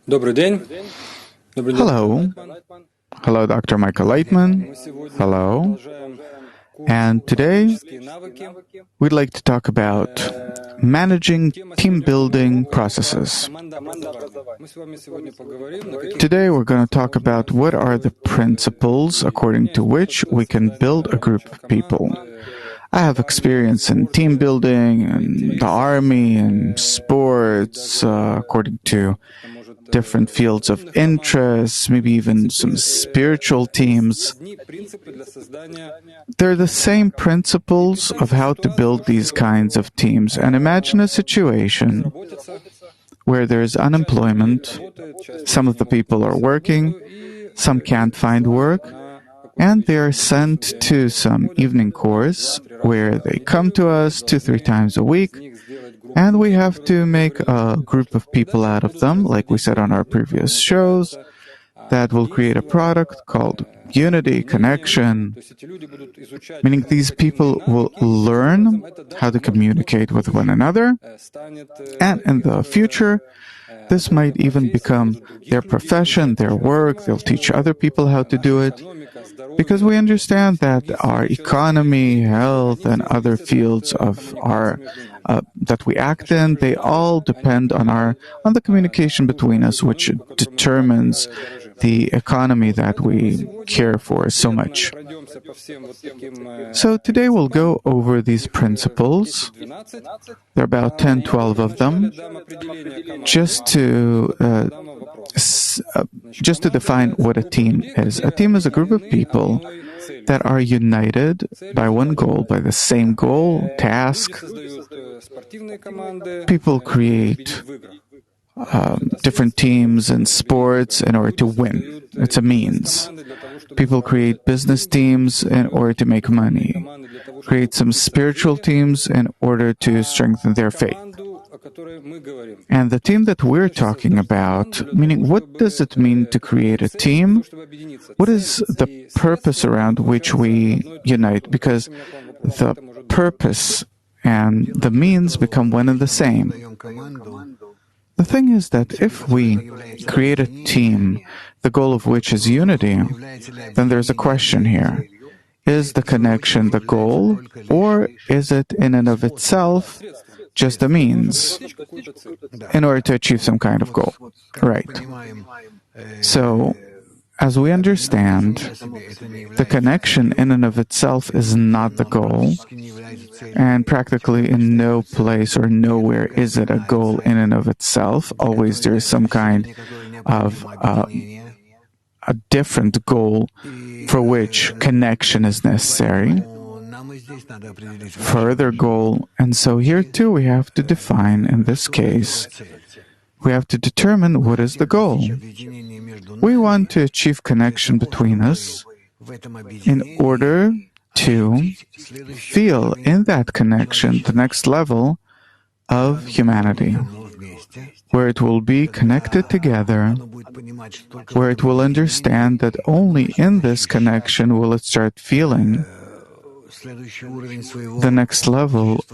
Добрый день. Hello. Hello, Dr. Michael Leitman. Hello. And today, we'd like to talk about managing team building processes. Today, we're going to talk about what are the principles according to which we can build a group of people. I have experience in team building, in the army, in sports, according to different fields of interest, maybe even some spiritual teams. They're the same principles of how to build these kinds of teams. And imagine a situation where there's unemployment, some of the people are working, some can't find work, and they are sent to some evening course where they come to us 2-3 times a week, and we have to make a group of people out of them, like we said on our previous shows, that will create a product called unity, connection, meaning these people will learn how to communicate with one another, and in the future, this might even become their profession, their work. They'll teach other people how to do it. Because we understand that our economy, health, and other fields of our that we act in, they all depend on the communication between us, which determines the economy that we care for so much. So today we'll go over these principles. There are about 10, 12 of them, just to define what a team is. A team is a group of people that are united by one goal, by the same goal, task. People create different teams in sports in order to win. It's a means. People create business teams in order to make money. Create some spiritual teams in order to strengthen their faith. And the team that we're talking about, meaning what does it mean to create a team? What is the purpose around which we unite? Because the purpose and the means become one and the same. The thing is that if we create a team, the goal of which is unity, then there's a question here. Is the connection the goal, or is it in and of itself just a means in order to achieve some kind of goal? Right. So, as we understand, the connection in and of itself is not the goal, and practically in no place or nowhere is it a goal in and of itself. Always there is some kind of a different goal for which connection is necessary, further goal, and so here too we have to define, in this case, we have to determine what is the goal. We want to achieve connection between us in order to feel in that connection the next level of humanity, where it will be connected together, where it will understand that only in this connection will it start feeling the next level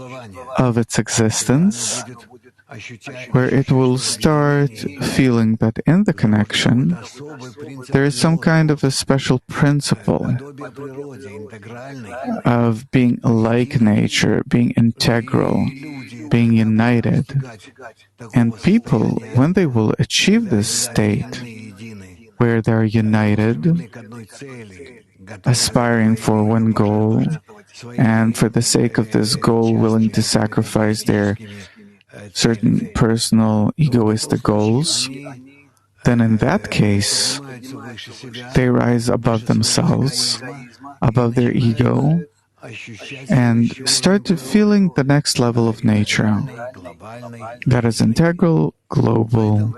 of its existence, where it will start feeling that in the connection there is some kind of a special principle of being like nature, being integral, being united. And people, when they will achieve this state where they're united, aspiring for one goal, and for the sake of this goal willing to sacrifice their certain personal egoistic goals, then in that case, they rise above themselves, above their ego, and start to feeling the next level of nature that is integral, global,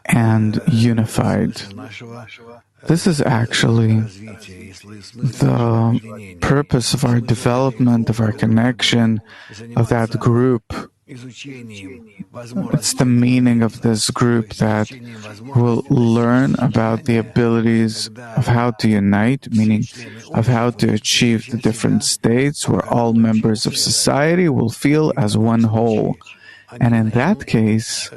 and unified. This is actually the purpose of our development, of our connection, of that group. It's the meaning of this group that will learn about the abilities of how to unite, meaning of how to achieve the different states where all members of society will feel as one whole. And in that case,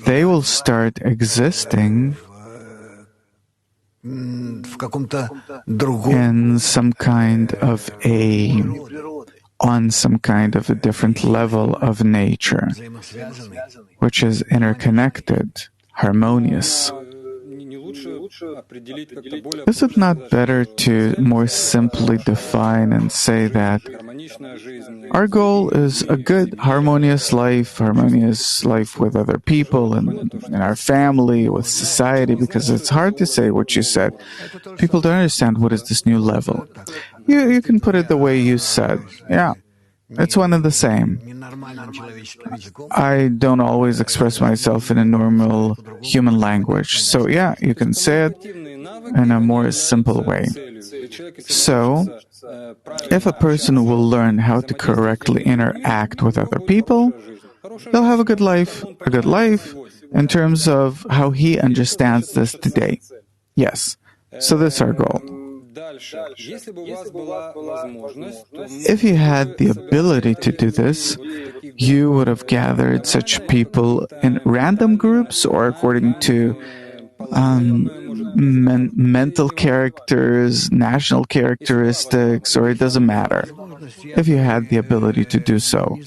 they will start existing in some kind of on some kind of a different level of nature, which is interconnected, harmonious. Is it not better to more simply define and say that our goal is a good, harmonious life with other people and in our family, with society, because it's hard to say what you said. People don't understand what is this new level. You can put it the way you said. Yeah. It's one and the same. I don't always express myself in a normal human language. So yeah, you can say it in a more simple way. So, if a person will learn how to correctly interact with other people, they'll have a good life in terms of how he understands this today. Yes. So this is our goal. If you had the ability to do this, you would have gathered such people in random groups or according to mental characters, national characteristics, or it doesn't matter. If you had the ability to do so.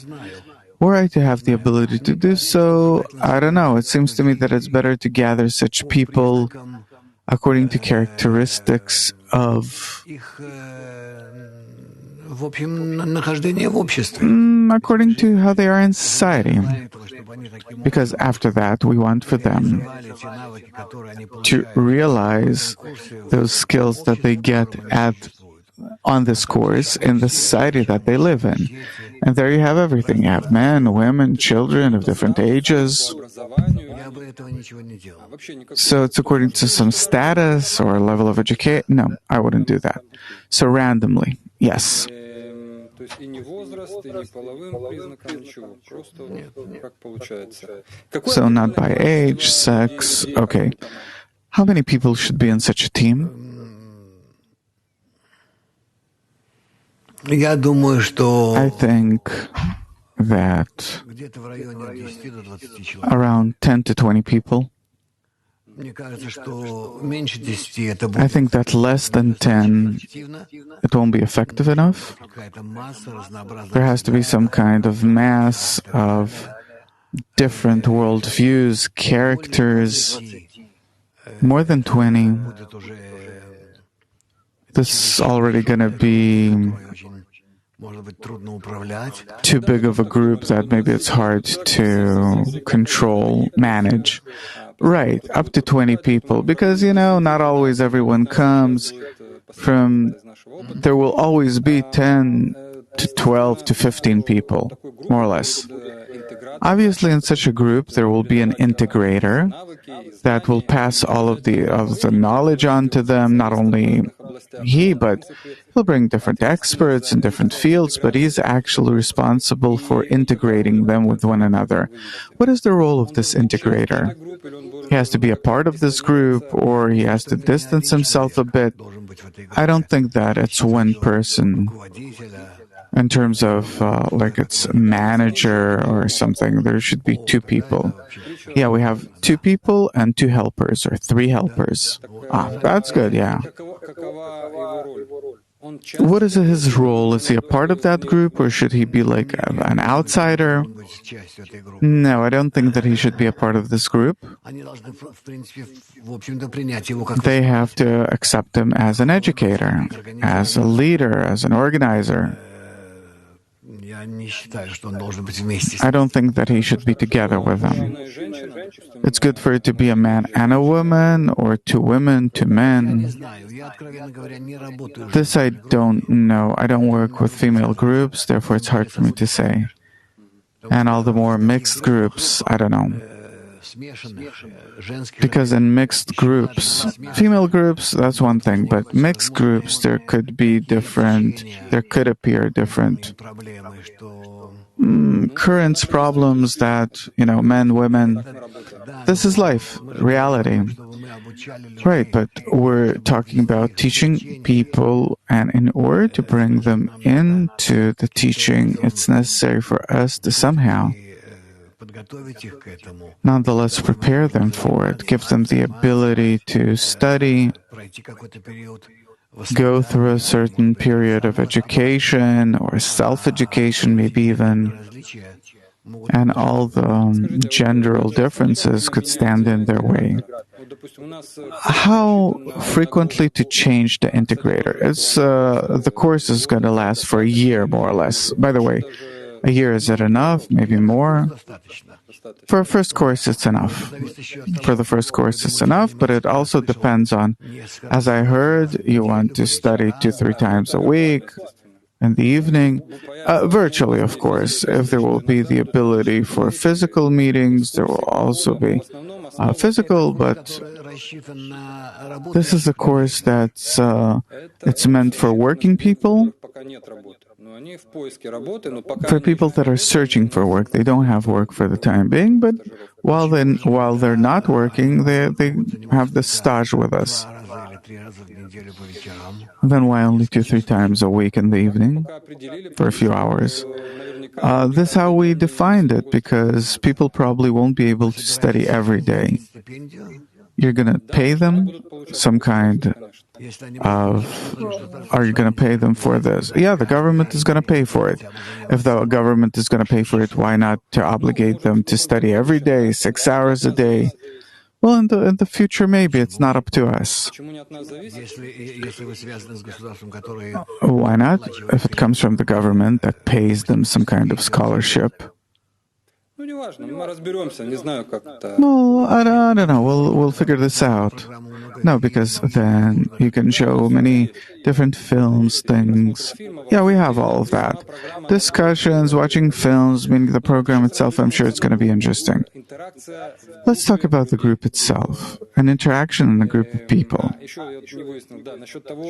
Were I to have the ability to do so, I don't know. It seems to me that it's better to gather such people according to characteristics of according to how they are in society. Because after that, we want for them to realize those skills that they get on this course in the society that they live in. And there you have everything. You have men, women, children of different ages. So it's according to some status or level of education. No, I wouldn't do that. So randomly, yes. So not by age, sex, okay. How many people should be in such a team? I think that around 10 to 20 people. I think that less than 10, it won't be effective enough. There has to be some kind of mass of different worldviews, characters. More than 20. This is already going to be too big of a group that maybe it's hard to control, manage. Right, up to 20 people, because, not always everyone comes from, there will always be 10 to 12 to 15 people, more or less. Obviously, in such a group, there will be an integrator that will pass all of the knowledge on to them. Not only he, but he'll bring different experts in different fields, but he's actually responsible for integrating them with one another. What is the role of this integrator? He has to be a part of this group, or he has to distance himself a bit. I don't think that it's one person. In terms of, like it's a manager or something, there should be two people. Yeah, we have two people and two helpers, or three helpers. That's good, yeah. What is his role? Is he a part of that group, or should he be like an outsider? No, I don't think that he should be a part of this group. They have to accept him as an educator, as a leader, as an organizer. I don't think that he should be together with them. It's good for it to be a man and a woman, or two women, two men. This I don't know. I don't work with female groups, therefore it's hard for me to say. And all the more mixed groups, I don't know. Because in mixed groups, female groups, that's one thing, but mixed groups, there could appear different currents, problems that, men, women, this is life, reality. Right, but we're talking about teaching people, and in order to bring them into the teaching, it's necessary for us to somehow nonetheless prepare them for it, give them the ability to study, go through a certain period of education or self-education, maybe even, and all the general differences could stand in their way. How frequently to change the integrator? It's the course is going to last for a year, more or less. By the way, a year, is it enough? Maybe more? For a first course, it's enough. For the first course, it's enough, but it also depends on, as I heard, you want to study 2-3 times a week in the evening, virtually, of course. If there will be the ability for physical meetings, there will also be physical, but this is a course that's it's meant for working people, for people that are searching for work. They don't have work for the time being, but while they're not working, they have the stage with us. Then why only 2-3 times a week in the evening for a few hours? This is how we defined it, because people probably won't be able to study every day. You're going to pay them some kind of... Are you going to pay them for this? Yeah, the government is going to pay for it. If the government is going to pay for it, why not to obligate them to study every day, 6 hours a day? Well, in the future, maybe. It's not up to us. Why not? If it comes from the government that pays them some kind of scholarship. Well, I don't know. We'll figure this out. No, because then you can show many different films, things. Yeah, we have all of that. Discussions, watching films, meaning the program itself, I'm sure it's going to be interesting. Let's talk about the group itself, an interaction in a group of people.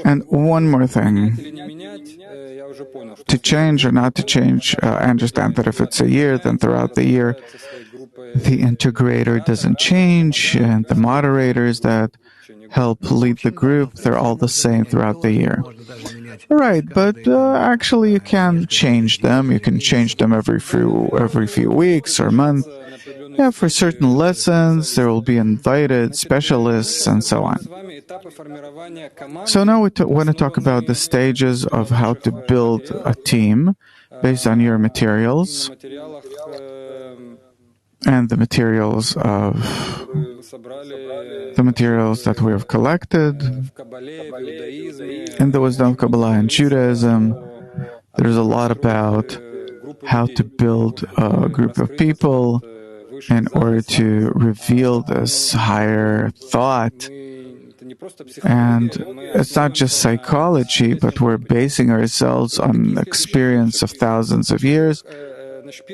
And one more thing. To change or not to change, I understand that if it's a year, then throughout the year, the integrator doesn't change, and the moderators that help lead the group, they're all the same throughout the year. Right, but actually you can change them. You can change them every few weeks or month. Yeah, for certain lessons, there will be invited specialists and so on. So now we want to talk about the stages of how to build a team based on your materials and the materials that we have collected in the wisdom of Kabbalah and Judaism. There's a lot about how to build a group of people in order to reveal this higher thought. And it's not just psychology, but we're basing ourselves on the experience of thousands of years.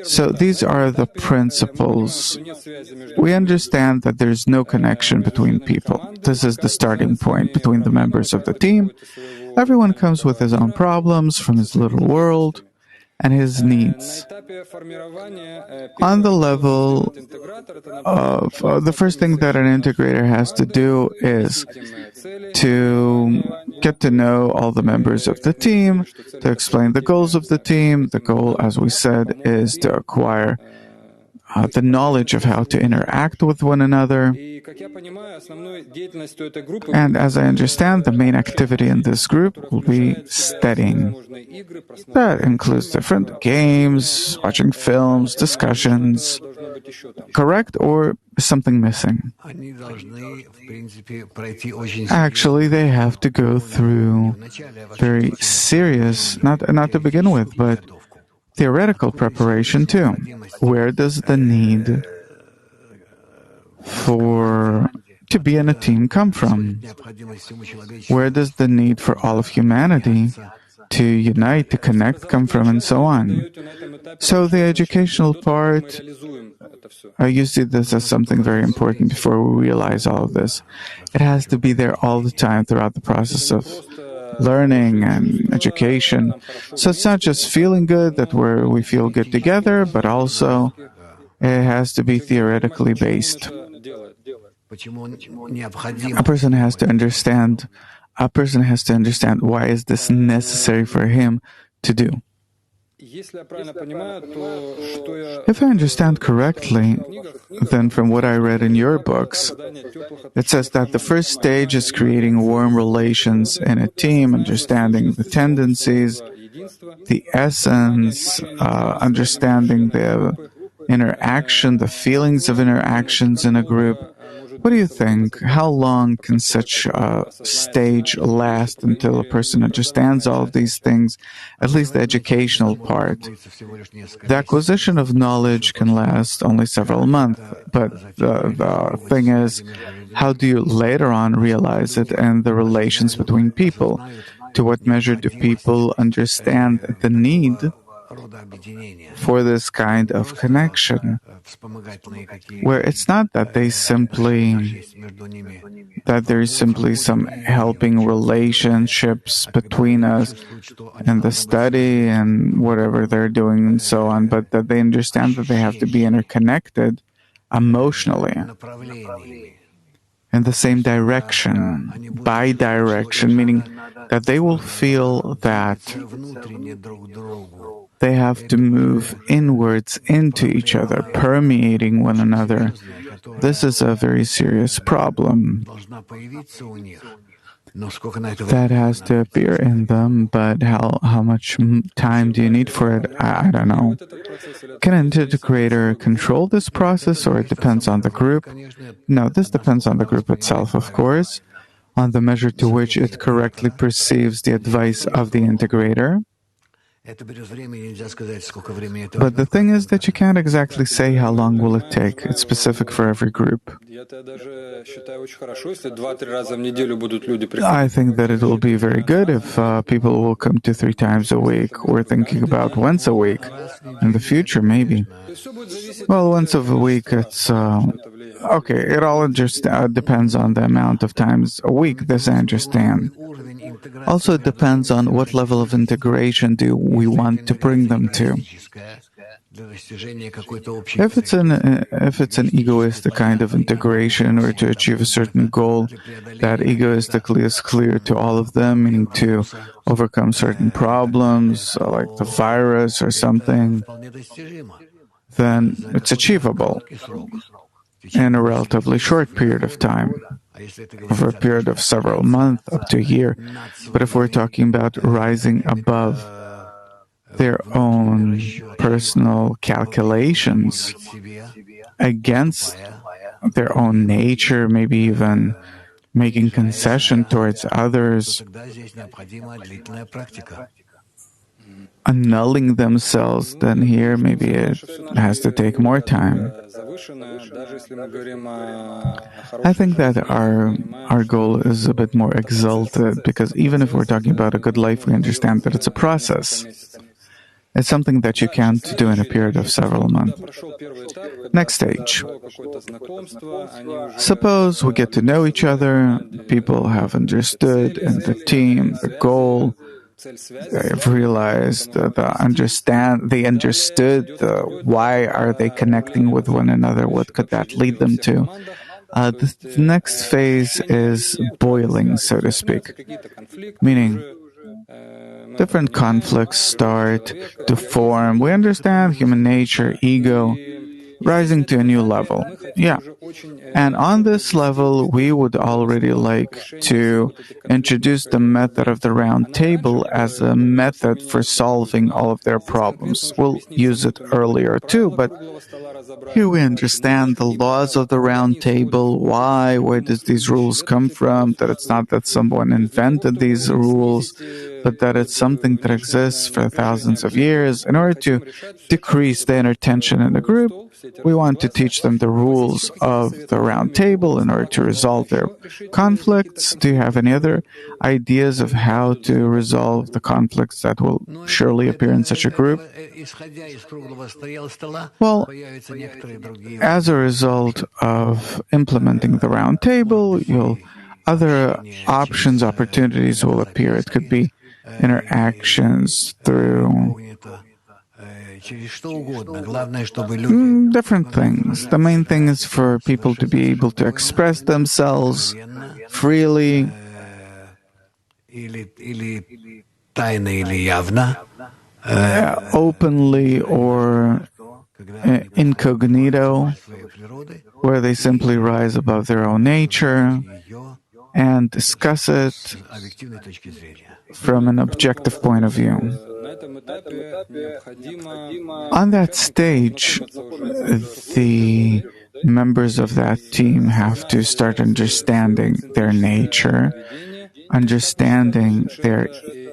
So these are the principles. We understand that there's no connection between people. This is the starting point between the members of the team. Everyone comes with his own problems from his little world and his needs. On the level of the first thing that an integrator has to do is to get to know all the members of the team, to explain the goals of the team. The goal, as we said, is to acquire the knowledge of how to interact with one another. And as I understand, the main activity in this group will be studying. That includes different games, watching films, discussions. Correct, or is something missing? Actually, they have to go through very serious, not to begin with, but theoretical preparation too. Where does the need to be in a team come from? Where does the need for all of humanity to unite, to connect come from, and so on? So the educational part, you see this as something very important before we realize all of this. It has to be there all the time throughout the process of learning and education. So it's not just feeling good that we feel good together, but also it has to be theoretically based. A person has to understand why is this necessary for him to do. If I understand correctly, then from what I read in your books, it says that the first stage is creating warm relations in a team, understanding the tendencies, the essence, understanding the interaction, the feelings of interactions in a group. What do you think? How long can such a stage last until a person understands all of these things, at least the educational part? The acquisition of knowledge can last only several months, but the thing is, how do you later on realize it and the relations between people? To what measure do people understand the need for this kind of connection, where it's not that that there's simply some helping relationships between us and the study and whatever they're doing and so on, but that they understand that they have to be interconnected emotionally in the same direction, bi-direction, meaning that they will feel that they have to move inwards into each other, permeating one another. This is a very serious problem that has to appear in them, but how much time do you need for it? I don't know. Can an integrator control this process, or it depends on the group? No, this depends on the group itself, of course, on the measure to which it correctly perceives the advice of the integrator. But the thing is that you can't exactly say how long will it take. It's specific for every group. I think that it will be very good if people will come to 3 times a week. We're thinking about once a week. In the future, maybe. Well, once a week, it's... okay, it all depends on the amount of times a week, this I understand. Also, it depends on what level of integration do we want to bring them to. If it's an egoistic kind of integration, or to achieve a certain goal that egoistically is clear to all of them, meaning to overcome certain problems, like the virus or something, then it's achievable in a relatively short period of time, over a period of several months, up to a year. But if we're talking about rising above their own personal calculations against their own nature, maybe even making concession towards others, annulling themselves, then here maybe it has to take more time. I think that our goal is a bit more exalted, because even if we're talking about a good life, we understand that it's a process. It's something that you can't do in a period of several months. Next stage. Suppose we get to know each other, people have understood, and the team, the goal, they've realized, they understood why are they connecting with one another, what could that lead them to. The next phase is boiling, so to speak, meaning different conflicts start to form. We understand human nature, ego, rising to a new level. Yeah. And on this level, we would already like to introduce the method of the round table as a method for solving all of their problems. We'll use it earlier too, but here we understand the laws of the round table, where does these rules come from, that it's not that someone invented these rules, but that it's something that exists for thousands of years. In order to decrease the inner tension in the group, we want to teach them the rules of the round table in order to resolve their conflicts. Do you have any other ideas of how to resolve the conflicts that will surely appear in such a group? Well, as a result of implementing the round table, other options, opportunities will appear. It could be interactions through different things. The main thing is for people to be able to express themselves freely, openly or incognito, where they simply rise above their own nature and discuss it from an objective point of view. On that stage, the members of that team have to start understanding their nature, understanding their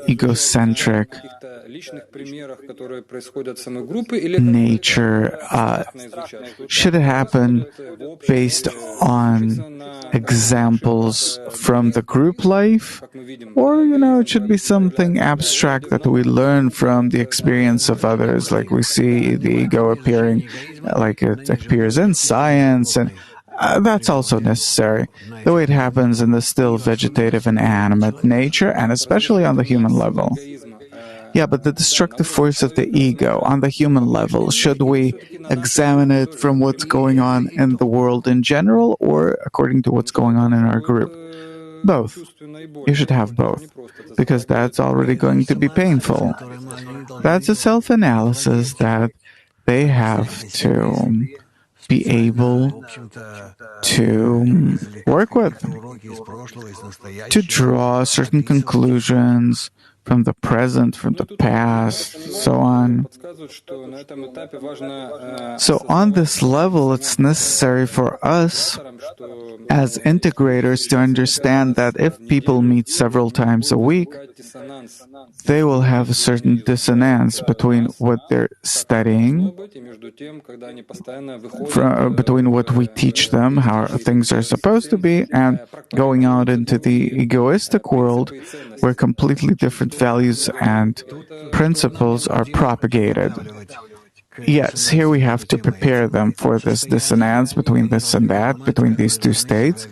egocentric nature. Should it happen based on examples from the group life? Or, it should be something abstract that we learn from the experience of others, like we see the ego appearing, like it appears in science, and that's also necessary, the way it happens in the still vegetative and animate nature, and especially on the human level. Yeah, but the destructive force of the ego on the human level, should we examine it from what's going on in the world in general or according to what's going on in our group? Both. You should have both, because that's already going to be painful. That's a self-analysis that they have to be able to work with, to draw certain conclusions from the present, from the past, so on. So on this level, it's necessary for us as integrators to understand that if people meet several times a week, they will have a certain dissonance between what they're studying, between what we teach them, how things are supposed to be, and going out into the egoistic world where completely different values and principles are propagated. Yes, here we have to prepare them for this dissonance between this and that, between these two states,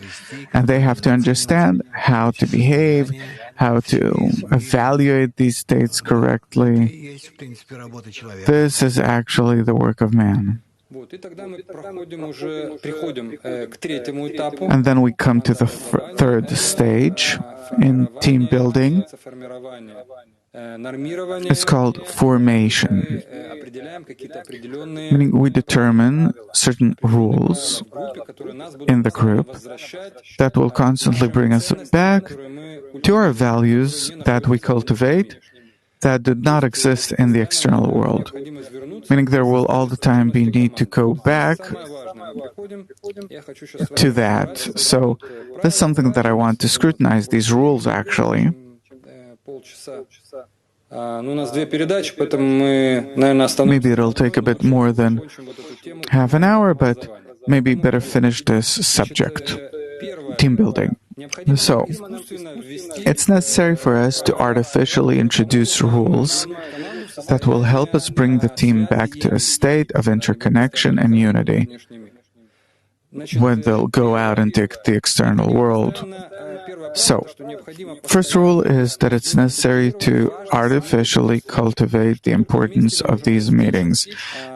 and they have to understand how to behave, how to evaluate these states correctly. This is actually the work of man. And then we come to the third stage in team building. It's called formation, meaning we determine certain rules in the group that will constantly bring us back to our values that we cultivate that did not exist in the external world. Meaning there will all the time be need to go back to that. So that's something that I want to scrutinize, these rules actually. Maybe it'll take a bit more than half an hour, but maybe better finish this subject, team building. So, it's necessary for us to artificially introduce rules that will help us bring the team back to a state of interconnection and unity when they'll go out into the external world. So, first rule is that it's necessary to artificially cultivate the importance of these meetings,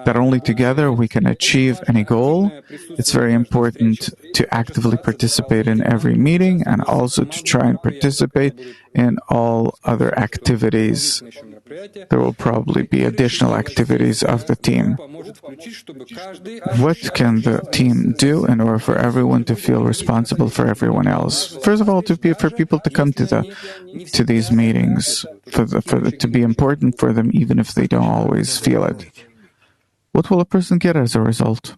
that only together we can achieve any goal. It's very important to actively participate in every meeting and also to try and participate in all other activities. There will probably be additional activities of the team. What can the team do in order for everyone to feel responsible for everyone else? First of all, for people to come to these meetings, to be important for them, even if they don't always feel it. What will a person get as a result?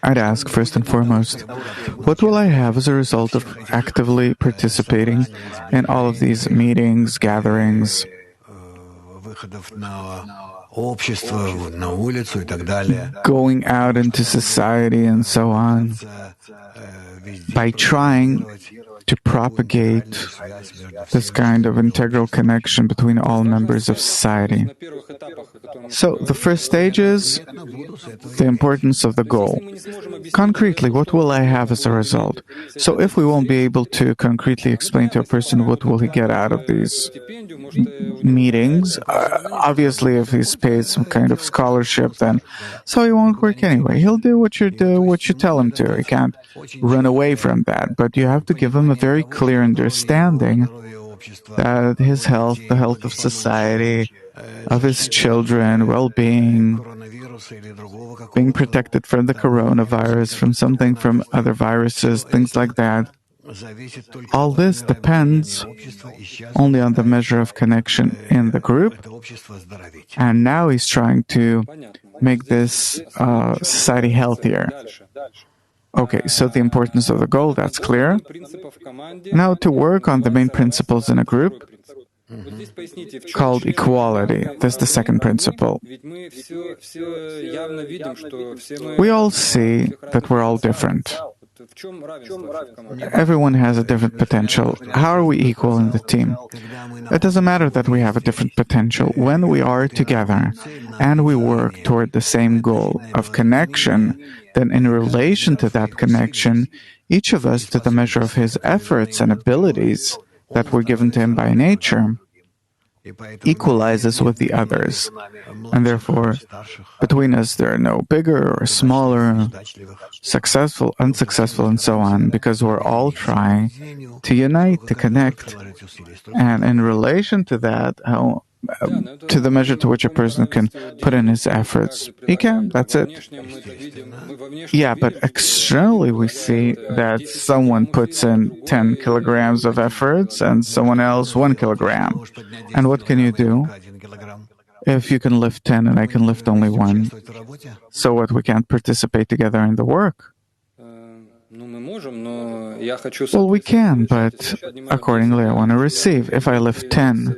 I'd ask first and foremost, what will I have as a result of actively participating in all of these meetings, gatherings, going out into society and so on, by trying to propagate this kind of integral connection between all members of society. So the first stage is the importance of the goal. Concretely, what will I have as a result? So if we won't be able to concretely explain to a person what will he get out of these meetings, obviously if he's paid some kind of scholarship, then so he won't work anyway. He'll do what you tell him to. He can't run away from that, but you have to give him a very clear understanding that his health, the health of society, of his children, well-being, being protected from the coronavirus, from other viruses, things like that. All this depends only on the measure of connection in the group, and now he's trying to make this society healthier. Okay, so the importance of the goal, that's clear. Now to work on the main principles in a group, called equality. That's the second principle. We all see that we're all different. Everyone has a different potential. How are we equal in the team? It doesn't matter that we have a different potential. When we are together and we work toward the same goal of connection, then in relation to that connection, each of us, to the measure of his efforts and abilities that were given to him by nature, equalizes with the others, and therefore between us there are no bigger or smaller, successful, unsuccessful, and so on, because we're all trying to unite, to connect, and in relation to that, to the measure to which a person can put in his efforts. He can, that's it. Yeah, but externally we see that someone puts in 10 kilograms of efforts and someone else 1 kilogram. And what can you do? If you can lift 10 and I can lift only 1, so what, we can't participate together in the work? Well, we can, but accordingly I want to receive. If I lift 10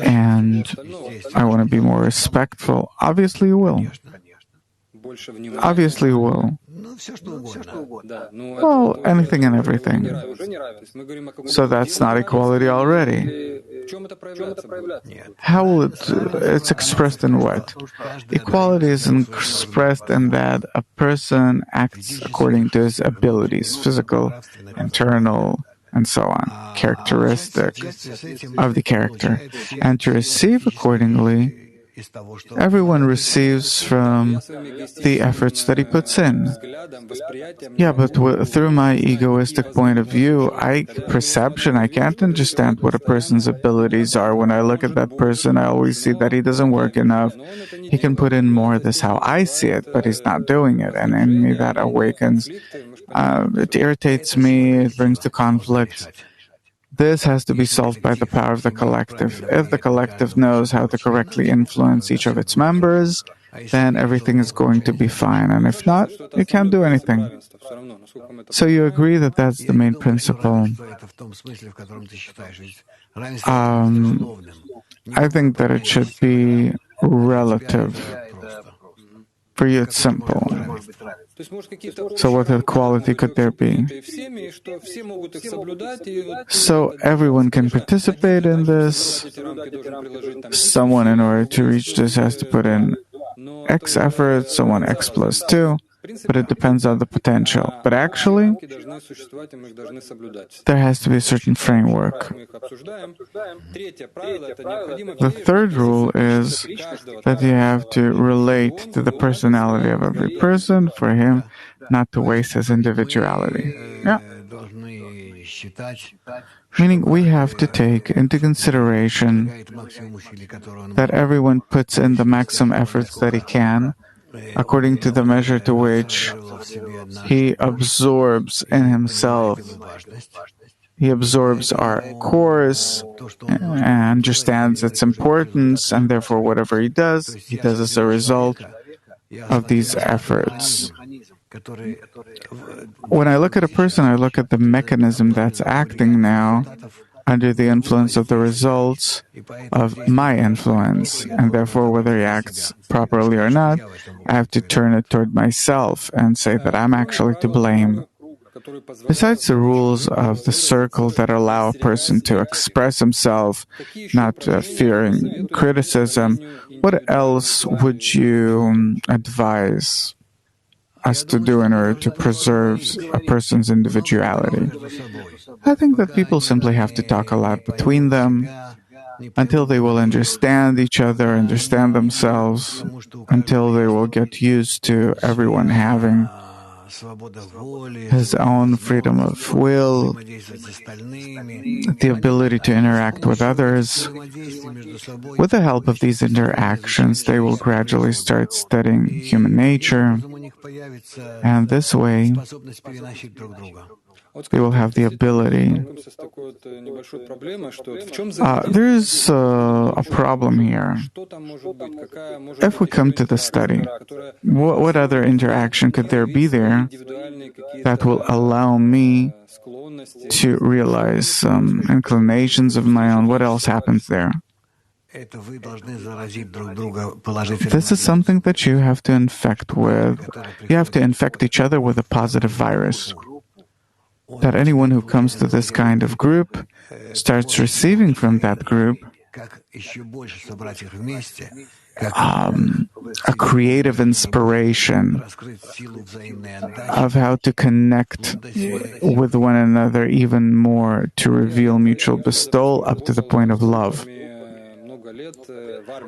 and I want to be more respectful, obviously you will. Obviously you will. Well, anything and everything. So that's not equality already. How will it's expressed in what? Equality is expressed in that a person acts according to his abilities, physical, internal, and so on, characteristic of the character. And to receive accordingly, everyone receives from the efforts that he puts in. Yeah, but through my egoistic point of view, I can't understand what a person's abilities are. When I look at that person, I always see that he doesn't work enough. He can put in more. That's how I see it, but he's not doing it. And in me, that awakens. It irritates me. It brings to conflict. This has to be solved by the power of the collective. If the collective knows how to correctly influence each of its members, then everything is going to be fine. And if not, you can't do anything. So you agree that that's the main principle. I think that it should be relative. For you, it's simple. So what equality could there be? So everyone can participate in this. Someone, in order to reach this, has to put in X effort, someone X plus 2, but it depends on the potential. But actually, there has to be a certain framework. The third rule is that you have to relate to the personality of every person for him not to waste his individuality. Yeah. Meaning we have to take into consideration that everyone puts in the maximum efforts that he can, according to the measure to which he absorbs in himself. He absorbs our course and understands its importance, and therefore whatever he does as a result of these efforts. When I look at a person, I look at the mechanism that's acting now under the influence of the results of my influence, and therefore whether he acts properly or not, I have to turn it toward myself and say that I'm actually to blame. Besides the rules of the circle that allow a person to express himself, not fearing criticism, what else would you advise us to do in order to preserve a person's individuality? I think that people simply have to talk a lot between them until they will understand each other, understand themselves, until they will get used to everyone having his own freedom of will, the ability to interact with others. With the help of these interactions, they will gradually start studying human nature, and this way they will have the ability. There is a problem here. If we come to the study, what other interaction could there be there that will allow me to realize some inclinations of my own? What else happens there? This is something that you have to infect with. You have to infect each other with a positive virus. That anyone who comes to this kind of group starts receiving from that group a creative inspiration of how to connect with one another even more, to reveal mutual bestowal up to the point of love.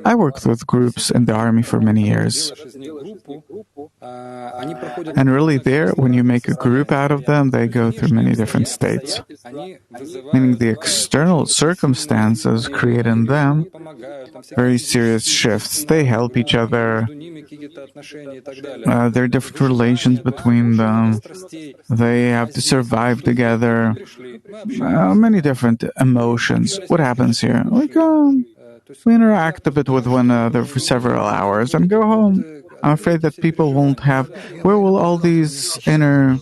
I worked with groups in the army for many years. And really there, when you make a group out of them, they go through many different states. Meaning the external circumstances create in them very serious shifts. They help each other. There are different relations between them. They have to survive together. Many different emotions. What happens here? We interact a bit with one another for several hours and go home. I'm afraid that people won't have... Where will all these inner...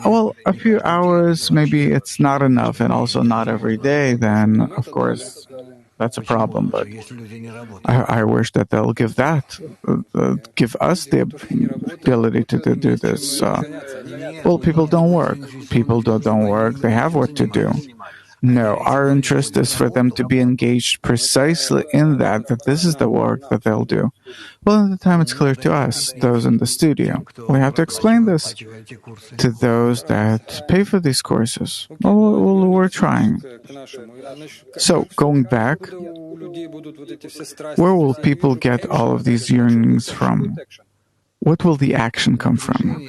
Well, a few hours, maybe it's not enough, and also not every day, then, of course, that's a problem. But I wish that they'll give give us the ability to do this. Well, people don't work. People don't work. They have work to do. No, our interest is for them to be engaged precisely in that this is the work that they'll do. Well, at the time it's clear to us, those in the studio. We have to explain this to those that pay for these courses. Well, we're trying. So, going back, where will people get all of these yearnings from? What will the action come from?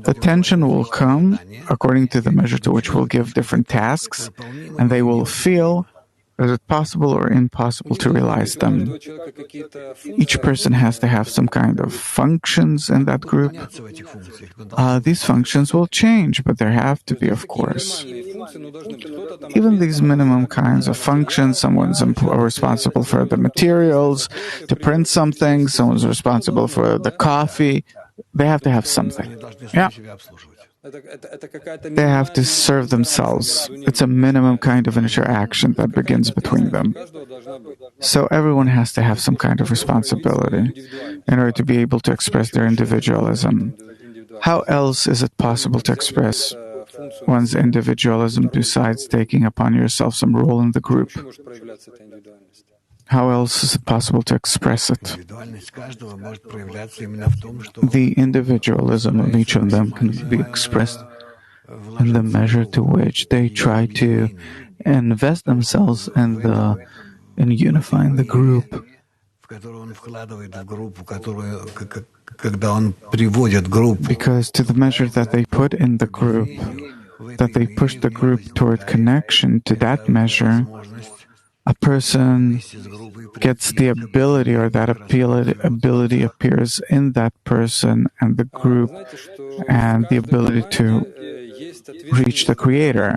The tension will come according to the measure to which we'll give different tasks, and they will feel, is it possible or impossible to realize them? Each person has to have some kind of functions in that group. These functions will change, but there have to be, of course. Even these minimum kinds of functions, someone's responsible for the materials to print something, someone's responsible for the coffee. They have to have something. Yeah. They have to serve themselves. It's a minimum kind of interaction that begins between them. So everyone has to have some kind of responsibility in order to be able to express their individualism. How else is it possible to express one's individualism besides taking upon yourself some role in the group? How else is it possible to express it? The individualism of each of them can be expressed in the measure to which they try to invest themselves in unifying the group. Because to the measure that they put in the group, that they push the group toward connection, to that measure, a person gets the ability, or that ability appears in that person and the group, and the ability to reach the Creator.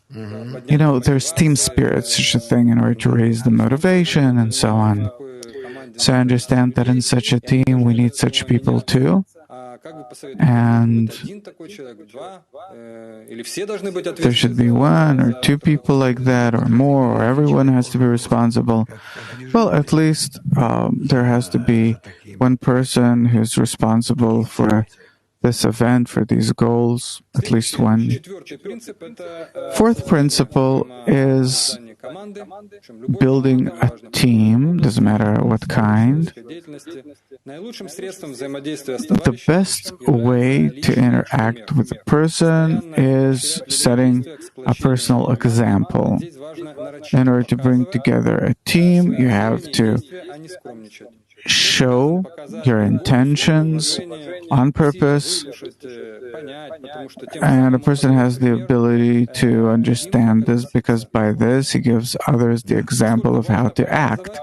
There's team spirit, such a thing, in order to raise the motivation and so on. So I understand that in such a team we need such people too. And there should be one or two people like that, or more, or everyone has to be responsible. Well, at least there has to be one person who's responsible for this event, for these goals, at least one. Fourth principle is building a team, doesn't matter what kind. The best way to interact with a person is setting a personal example. In order to bring together a team, you have to show your intentions on purpose, and a person has the ability to understand this because by this he gives others the example of how to act.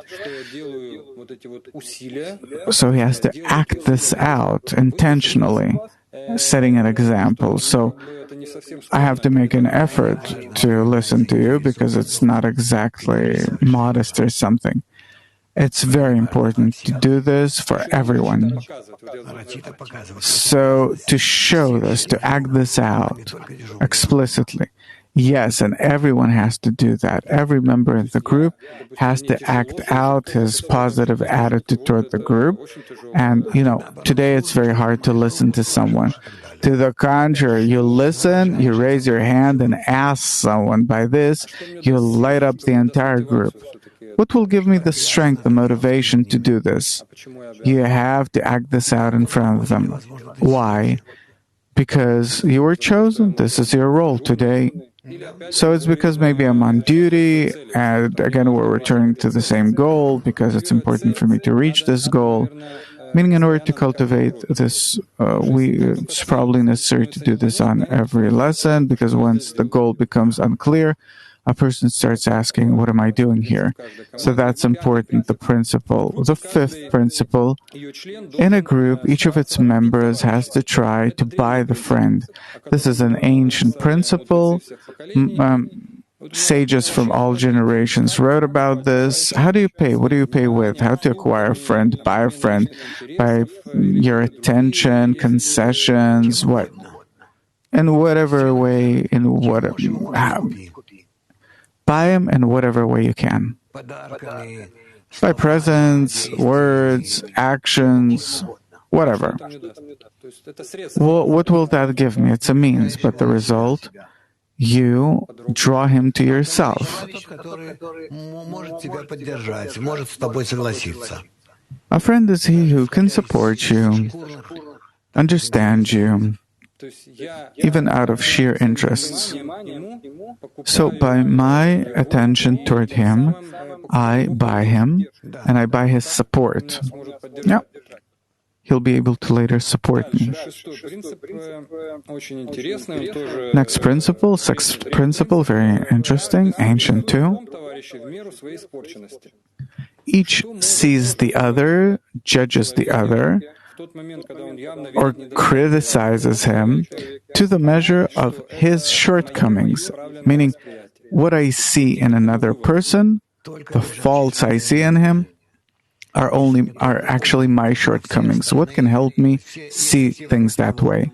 So he has to act this out intentionally, setting an example. So I have to make an effort to listen to you because it's not exactly modest or something. It's very important to do this for everyone. So to show this, to act this out explicitly. Yes, and everyone has to do that. Every member in the group has to act out his positive attitude toward the group. And, today it's very hard to listen to someone. To the contrary, you listen, you raise your hand and ask someone. By this, you light up the entire group. What will give me the strength, the motivation to do this? You have to act this out in front of them. Why? Because you were chosen. This is your role today. So it's because maybe I'm on duty, and again, we're returning to the same goal because it's important for me to reach this goal. Meaning, in order to cultivate this, it's probably necessary to do this on every lesson, because once the goal becomes unclear, a person starts asking, what am I doing here? So that's important, the principle. The fifth principle, in a group, each of its members has to try to buy the friend. This is an ancient principle. Sages from all generations wrote about this. How do you pay? What do you pay with? How to acquire a friend, buy a friend, by your attention, concessions, what? In whatever way, buy him in whatever way you can. By presents, words, actions, whatever. Well, what will that give me? It's a means, but the result, you draw him to yourself. A friend is he who can support you, understand you, even out of sheer interests. So by my attention toward him, I buy him, and I buy his support. Yeah. He'll be able to later support me. Next principle, sixth principle, very interesting, ancient too. Each sees the other, judges the other, or criticizes him to the measure of his shortcomings, meaning what I see in another person, the faults I see in him, are actually my shortcomings. What can help me see things that way?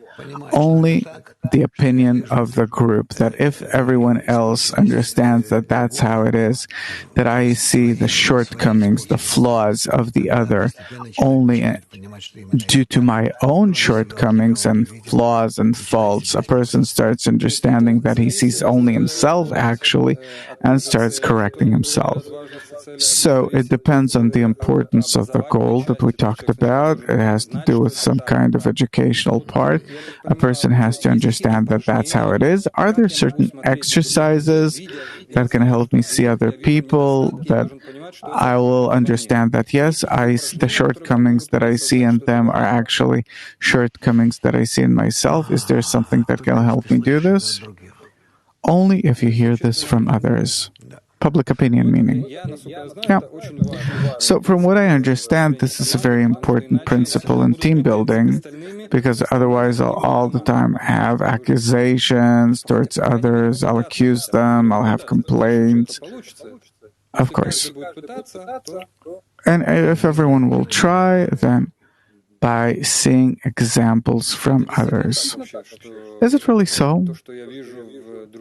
Only the opinion of the group, that if everyone else understands that that's how it is, that I see the shortcomings, the flaws of the other, only due to my own shortcomings and flaws and faults, a person starts understanding that he sees only himself actually, and starts correcting himself. So it depends on the importance of the goal that we talked about. It has to do with some kind of educational part. A person has to understand that that's how it is. Are there certain exercises that can help me see other people, that I will understand that, yes, the shortcomings that I see in them are actually shortcomings that I see in myself? Is there something that can help me do this? Only if you hear this from others. Public opinion, meaning. Yeah. So from what I understand, this is a very important principle in team building, because otherwise I'll all the time have accusations towards others, I'll accuse them, I'll have complaints. Of course. And if everyone will try, then by seeing examples from others. Is it really so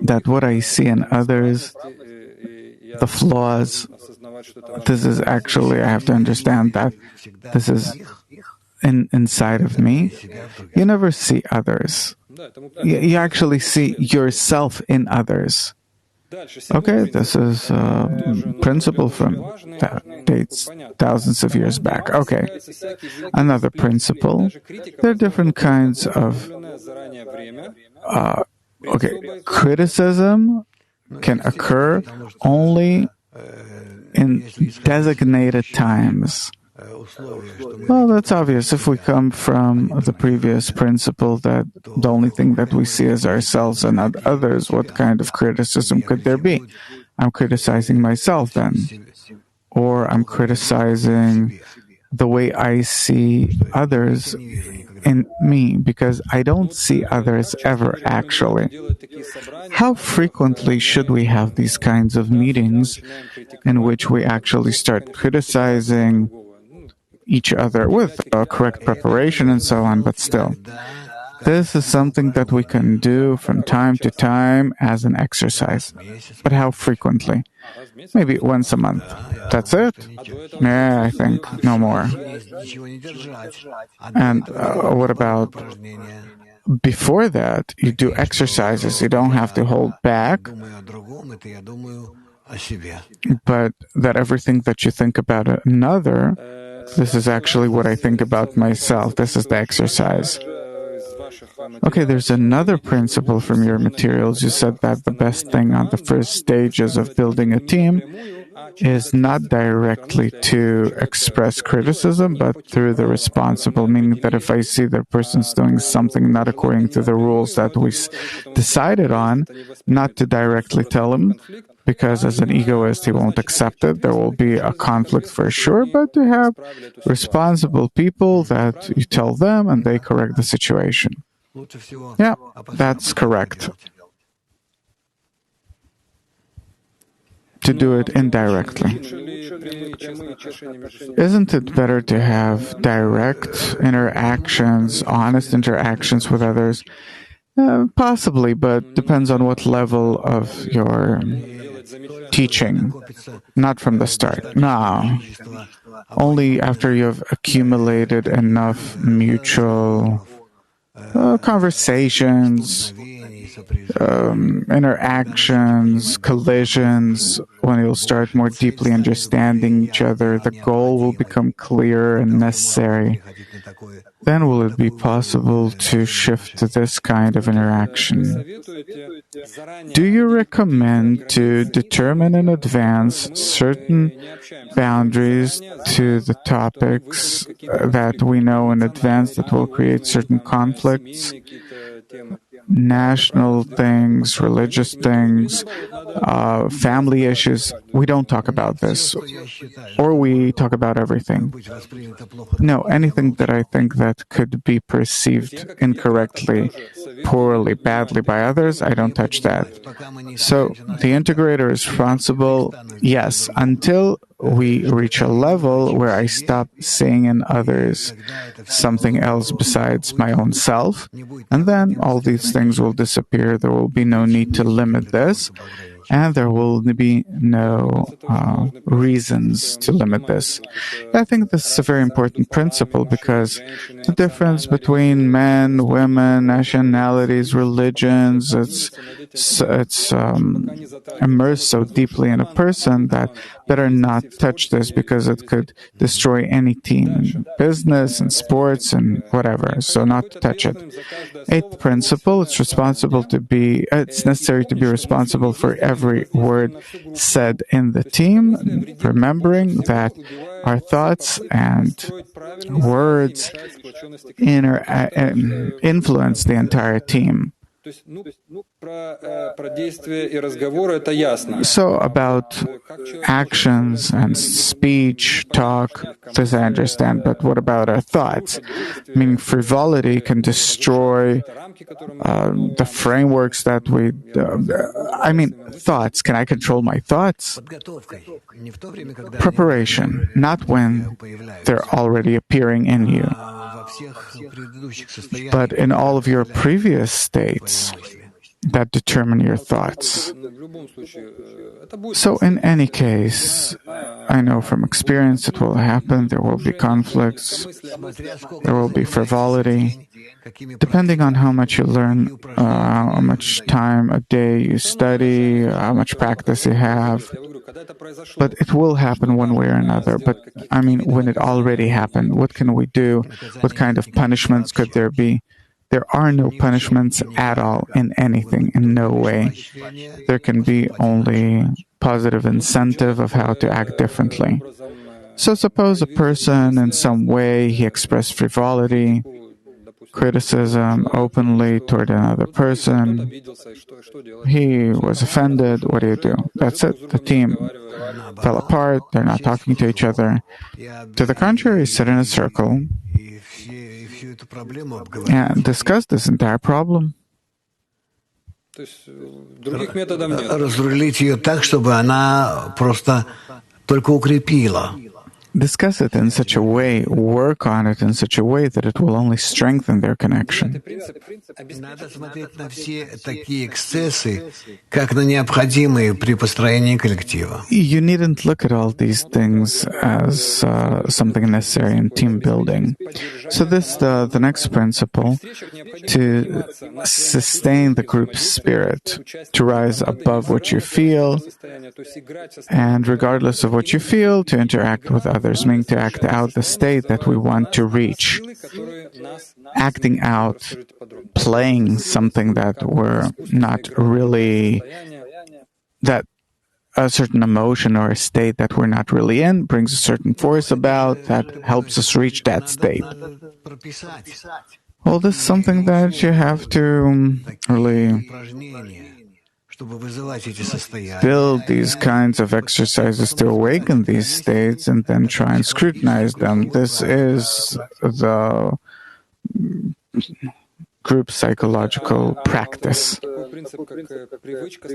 that what I see in others, the flaws, this is actually, I have to understand that this is inside of me? You never see others. You actually see yourself in others. Okay, this is a principle that dates thousands of years back. Okay, another principle. There are different kinds of criticism can occur only in designated times. Well, that's obvious. If we come from the previous principle that the only thing that we see is ourselves and not others, what kind of criticism could there be? I'm criticizing myself then. Or I'm criticizing the way I see others in me, because I don't see others ever actually. How frequently should we have these kinds of meetings in which we actually start criticizing each other with correct preparation and so on, but still? This is something that we can do from time to time as an exercise. But how frequently? Maybe once a month. That's it? Yeah, I think. No more. And what about before that? You do exercises. You don't have to hold back. But that everything that you think about another, this is actually what I think about myself. This is the exercise. Okay, there's another principle from your materials. You said that the best thing on the first stages of building a team is not directly to express criticism, but through the responsible, meaning that if I see the person's doing something not according to the rules that we decided on, not to directly tell him, because as an egoist he won't accept it. There will be a conflict for sure, but to have responsible people that you tell them and they correct the situation. Yeah, that's correct. To do it indirectly. Isn't it better to have direct interactions, honest interactions with others? Possibly, but depends on what level of your teaching. Not from the start. No. Only after you've accumulated enough mutual conversations, interactions, collisions, when you'll start more deeply understanding each other, the goal will become clear and necessary. Then will it be possible to shift to this kind of interaction? Do you recommend to determine in advance certain boundaries to the topics that we know in advance that will create certain conflicts? National things, religious things, family issues. We don't talk about this. Or we talk about everything. No, anything that I think that could be perceived incorrectly, poorly, badly by others, I don't touch that. So the integrator is responsible, yes, until we reach a level where I stop seeing in others something else besides my own self, and then all these things will disappear. There will be no need to limit this, and there will be no reasons to limit this. I think this is a very important principle, because the difference between men, women, nationalities, religions, it's immersed so deeply in a person that better not touch this, because it could destroy any team in business and sports and whatever. So not to touch it. Eighth principle, it's necessary to be responsible for every word said in the team, remembering that our thoughts and words influence the entire team. So about actions and speech, talk, this I understand, but what about our thoughts? Meaning frivolity can destroy the frameworks that we... thoughts. Can I control my thoughts? Preparation, not when they're already appearing in you, but in all of your previous states that determine your thoughts. So in any case, I know from experience it will happen. There will be conflicts. There will be frivolity. Depending on how much you learn, how much time a day you study, how much practice you have. But it will happen one way or another. But when it already happened, what can we do? What kind of punishments could there be? There are no punishments at all in anything, in no way. There can be only positive incentive of how to act differently. So suppose a person in some way he expressed frivolity, criticism openly toward another person. He was offended. What do? That's it. The team fell apart. They're not talking to each other. To the contrary, sit in a circle and discuss this entire problem. Разрулить ее так, чтобы она просто только укрепила. Discuss it in such a way, work on it in such a way that it will only strengthen their connection. Надо смотреть на все такие эксцессы, как на необходимые при построении коллектива. You needn't look at all these things as something necessary in team building. So this, the next principle, to sustain the group spirit, to rise above what you feel, and regardless of what you feel, to interact with others, meaning to act out the state that we want to reach. Acting out, playing something that we're not really, that a certain emotion or a state that we're not really in brings a certain force about that helps us reach that state. Well, this is something that you have to really build these kinds of exercises to awaken these states and then try and scrutinize them. This is the group psychological practice.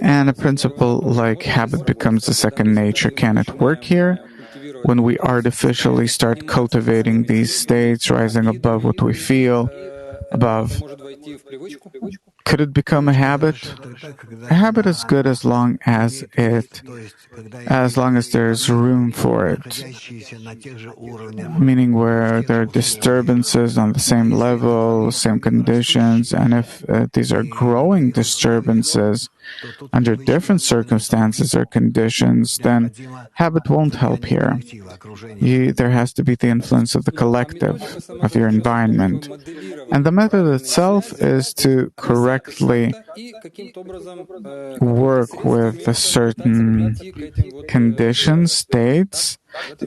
And a principle like habit becomes a second nature. Can it work here? When we artificially start cultivating these states, rising above what we feel, above, could it become a habit? A habit is good as long as there's room for it. Meaning where there are disturbances on the same level, same conditions, and if these are growing disturbances under different circumstances or conditions, then habit won't help here. There has to be the influence of the collective, of your environment. And the method itself is to correctly work with the certain conditions, states.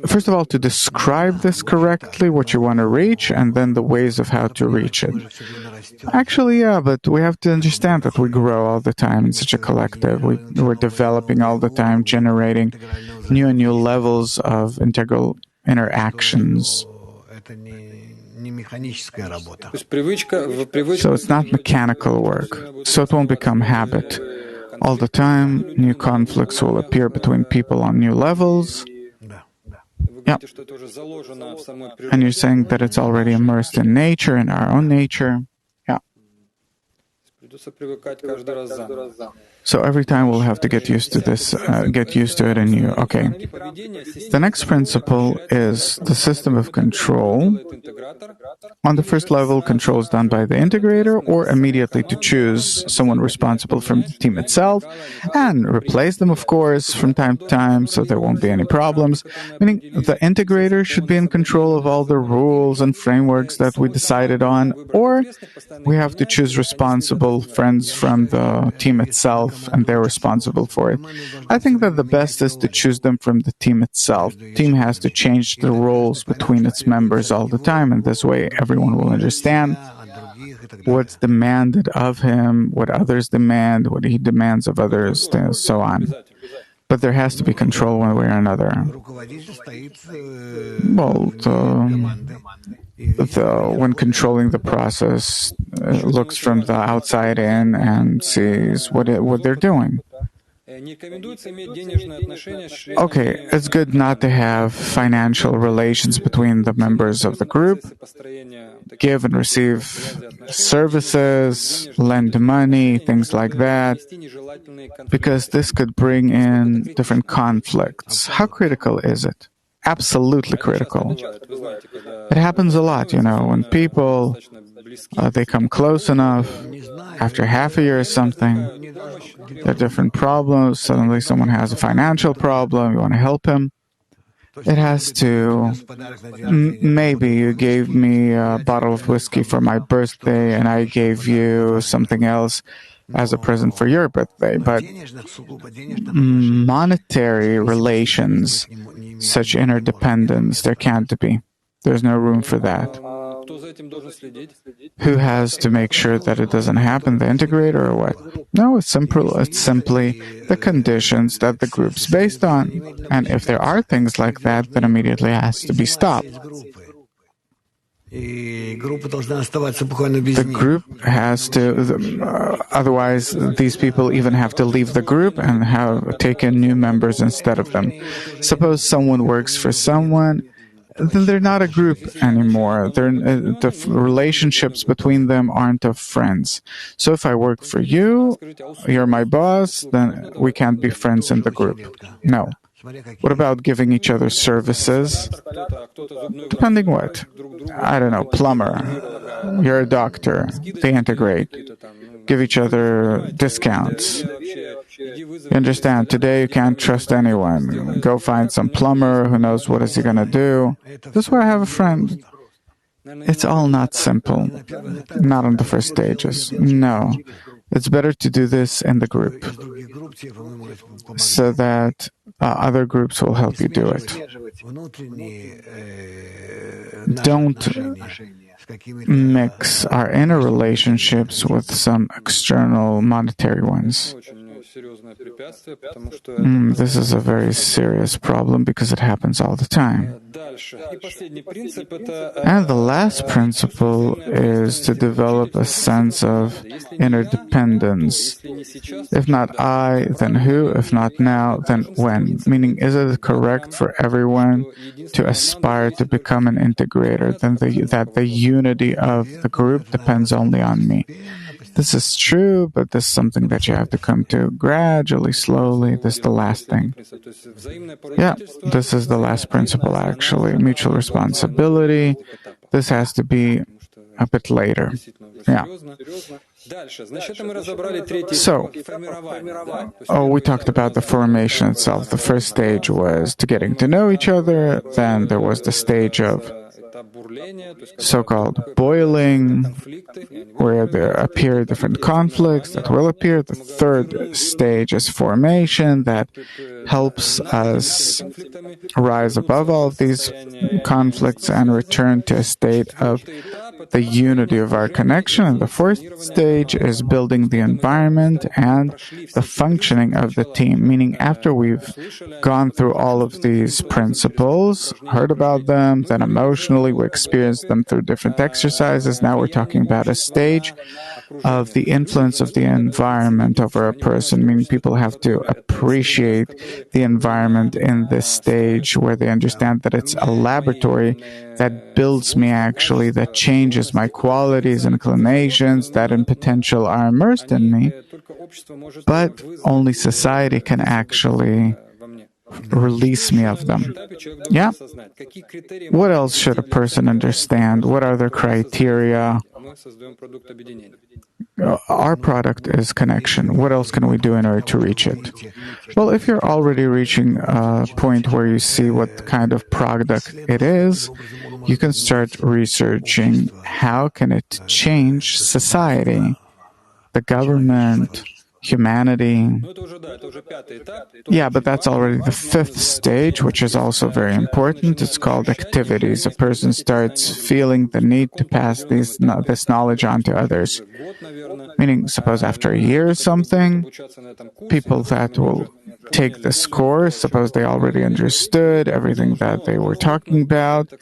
First of all, to describe this correctly, what you want to reach, and then the ways of how to reach it. Actually, yeah, but we have to understand that we grow all the time in such a collective. We're developing all the time, generating new and new levels of integral interactions. So it's not mechanical work. So it won't become habit. All the time, new conflicts will appear between people on new levels. Yep. And you're saying that it's already immersed in nature, in our own nature. Yeah. So every time we'll have to get used to this, get used to it anew. Okay. The next principle is the system of control. On the first level, control is done by the integrator or immediately to choose someone responsible from the team itself and replace them, of course, from time to time so there won't be any problems. Meaning the integrator should be in control of all the rules and frameworks that we decided on, or we have to choose responsible friends from the team itself and they're responsible for it. I think that the best is to choose them from the team itself. The team has to change the roles between its members all the time, and this way everyone will understand what's demanded of him, what others demand, what he demands of others, and so on. But there has to be control one way or another. Well, when controlling the process, looks from the outside in and sees what they're doing. Okay, it's good not to have financial relations between the members of the group. Give and receive services, lend money, things like that, because this could bring in different conflicts. How critical is it? Absolutely critical. It happens a lot, when people, they come close enough, after half a year or something, there are different problems, suddenly someone has a financial problem, you want to help him. It has to, maybe you gave me a bottle of whiskey for my birthday and I gave you something else as a present for your birthday, but monetary relations, such interdependence, there can't be. There's no room for that. Who has to make sure that it doesn't happen? The integrator or what? No, it's simply the conditions that the group's based on. And if there are things like that, then immediately has to be stopped. The group has to, otherwise these people even have to leave the group and have taken new members instead of them. Suppose someone works for someone, then they're not a group anymore. The relationships between them aren't of friends. So if I work for you, you're my boss, then we can't be friends in the group. No. What about giving each other services? Depending what? I don't know, plumber. You're a doctor. They integrate. Give each other discounts. You understand, today you can't trust anyone. Go find some plumber who knows what is he going to do. That's why I have a friend. It's all not simple. Not on the first stages. No. It's better to do this in the group so that other groups will help you do it. Don't mix our inner relationships with some external monetary ones. This is a very serious problem because it happens all the time. And the last principle is to develop a sense of interdependence. If not I, then who? If not now, then when? Meaning, is it correct for everyone to aspire to become an integrator, then that the unity of the group depends only on me? This is true, but this is something that you have to come to gradually, slowly. This is the last thing. Yeah, this is the last principle, actually. Mutual responsibility. This has to be a bit later. Yeah. So, we talked about the formation itself. The first stage was to getting to know each other. Then there was the stage of so-called boiling, where there appear different conflicts that will appear. The third stage is formation, that helps us rise above all of these conflicts and return to a state of the unity of our connection. And the fourth stage is building the environment and the functioning of the team, meaning after we've gone through all of these principles, heard about them, then emotionally we experienced them through different exercises. Now we're talking about a stage of the influence of the environment over a person, meaning people have to appreciate the environment in this stage where they understand that it's a laboratory that builds me actually, that changes my qualities and inclinations that in potential are immersed in me, but only society can actually release me of them. Yeah. What else should a person understand? What are their criteria? Our product is connection. What else can we do in order to reach it? Well, if you're already reaching a point where you see what kind of product it is, you can start researching how can it change society, the government, humanity. Yeah, but that's already the fifth stage, which is also very important. It's called activities. A person starts feeling the need to pass this knowledge on to others. Meaning, suppose after a year or something, people that will take this course, suppose they already understood everything that they were talking about,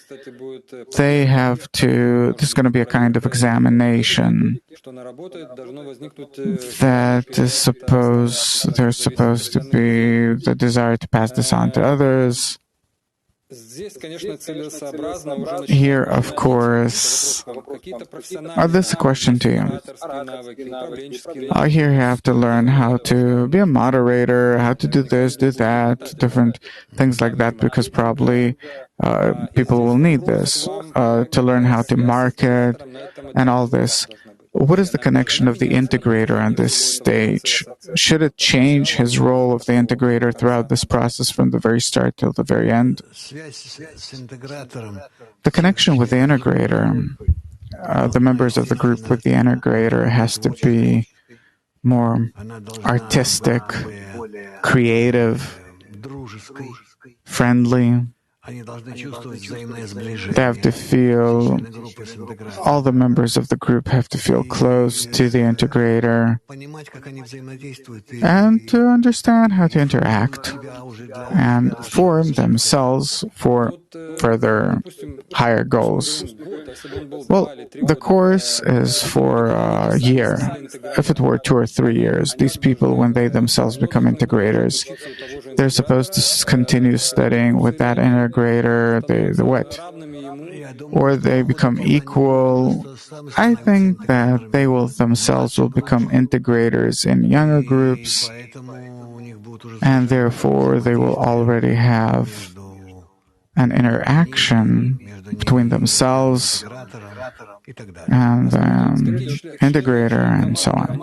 they have to, there's going to be a kind of examination that there's supposed to be the desire to pass this on to others. Here, of course, this is a question to you. Here you have to learn how to be a moderator, how to do this, do that, different things like that, because probably people will need this to learn how to market and all this. What is the connection of the integrator on this stage? Should it change his role of the integrator throughout this process from the very start till the very end? The connection with the integrator, the members of the group with the integrator has to be more artistic, creative, friendly. They have to feel, all the members of the group have to feel close to the integrator and to understand how to interact and form themselves for further higher goals. Well, the course is for a year. If it were 2 or 3 years, these people, when they themselves become integrators, they're supposed to continue studying with that integrator, the what? Or they become equal. I think that they will themselves will become integrators in younger groups, and therefore they will already have an interaction between themselves and the integrator and so on.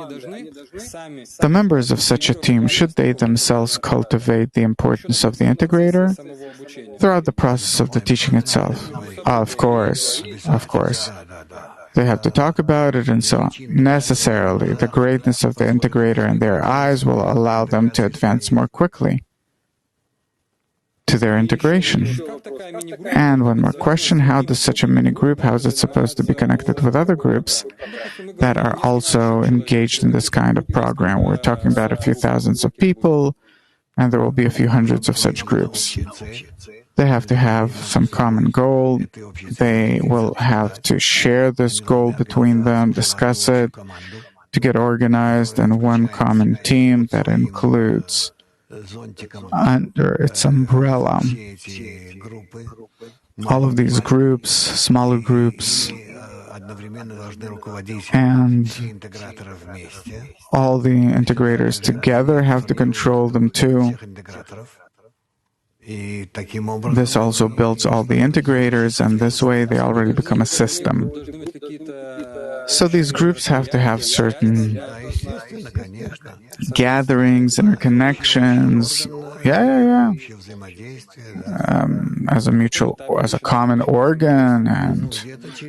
The members of such a team, should they themselves cultivate the importance of the integrator throughout the process of the teaching itself? Of course. They have to talk about it and so on. Necessarily, the greatness of the integrator in their eyes will allow them to advance more quickly to their integration. And one more question, how does such a mini group, how is it supposed to be connected with other groups that are also engaged in this kind of program? We're talking about a few thousands of people, and there will be a few hundreds of such groups. They have to have some common goal. They will have to share this goal between them, discuss it, to get organized in one common team that includes under its umbrella all of these groups, smaller groups, and all the integrators together have to control them too. This also builds all the integrators, and this way they already become a system. So these groups have to have certain gatherings, interconnections, as a common organ. And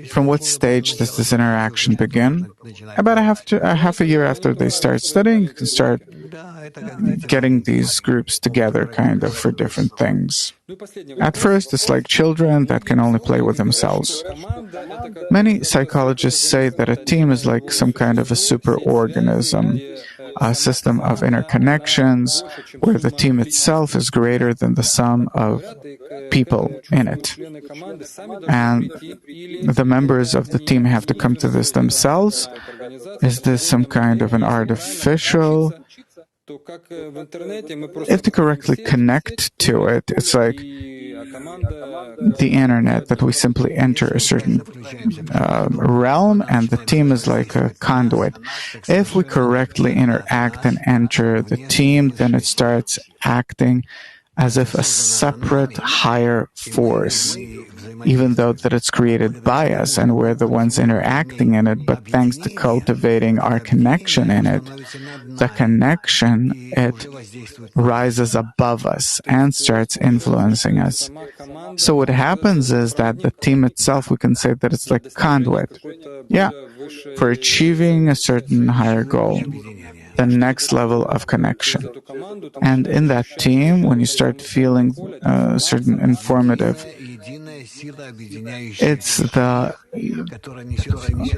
from what stage does this interaction begin? About half a year after they start studying, you can start getting these groups together kind of for different things. At first, it's like children that can only play with themselves. Many psychologists say that a team is like some kind of a superorganism, a system of interconnections where the team itself is greater than the sum of people in it. And the members of the team have to come to this themselves. Is this some kind of an artificial? If to correctly connect to it, it's like the internet, that we simply enter a certain realm, and the team is like a conduit. If we correctly interact and enter the team, then it starts acting as if a separate higher force, even though that it's created by us and we're the ones interacting in it, but thanks to cultivating our connection in it, the connection, it rises above us and starts influencing us. So what happens is that the team itself, we can say that it's like a conduit, for achieving a certain higher goal, the next level of connection. And in that team, when you start feeling certain informative, it's the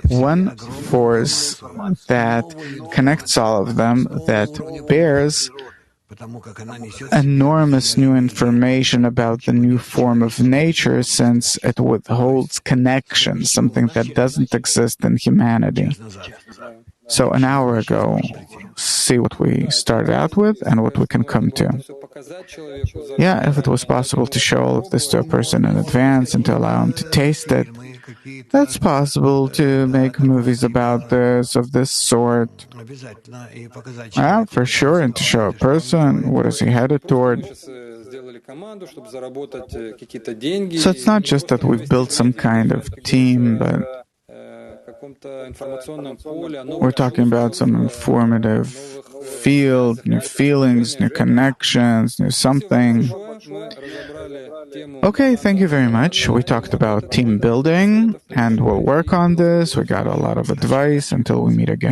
one force that connects all of them, that bears enormous new information about the new form of nature, since it withholds connection, something that doesn't exist in humanity. So an hour ago, see what we started out with and what we can come to. If it was possible to show all of this to a person in advance and to allow him to taste it, that's possible to make movies about this, of this sort. For sure, and to show a person what is he headed toward. So it's not just that we've built some kind of team, but we're talking about some informative field, new feelings, new connections, new something. Okay, thank you very much. We talked about team building, and we'll work on this. We got a lot of advice. Until we meet again.